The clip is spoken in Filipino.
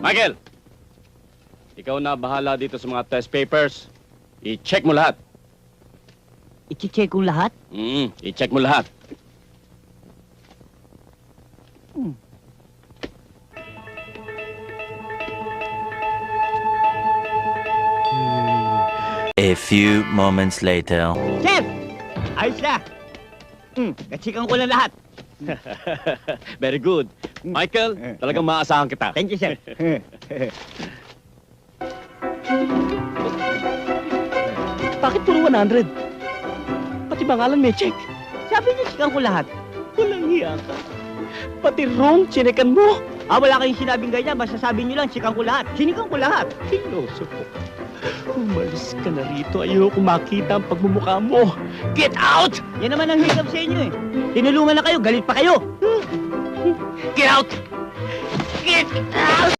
Michael! Ikaw na bahala dito sa mga test papers. I-check mo lahat. I-check kong lahat? I-check mo lahat. A few moments later. Chef! Ayos na! Kachikan ko lang lahat. Very good. Michael, talagang maaasahan kita. Thank you, sir. Bakit puro 100? Pati pangalan may check. Sabi niya, chikan ko lahat. Walang hiya ka. Pati wrong, chinekan mo. Wala kayong sinabing ganyan. Basta sabi niyo lang, chikan ko lahat. Sinikan ko lahat. Piloso po. Umalis ka na rito. Ayoko makita ang pagmumukha mo. Get out! Yan naman ang hiccup sa inyo eh. Tinulungan na kayo, galit pa kayo. Get out! Get out!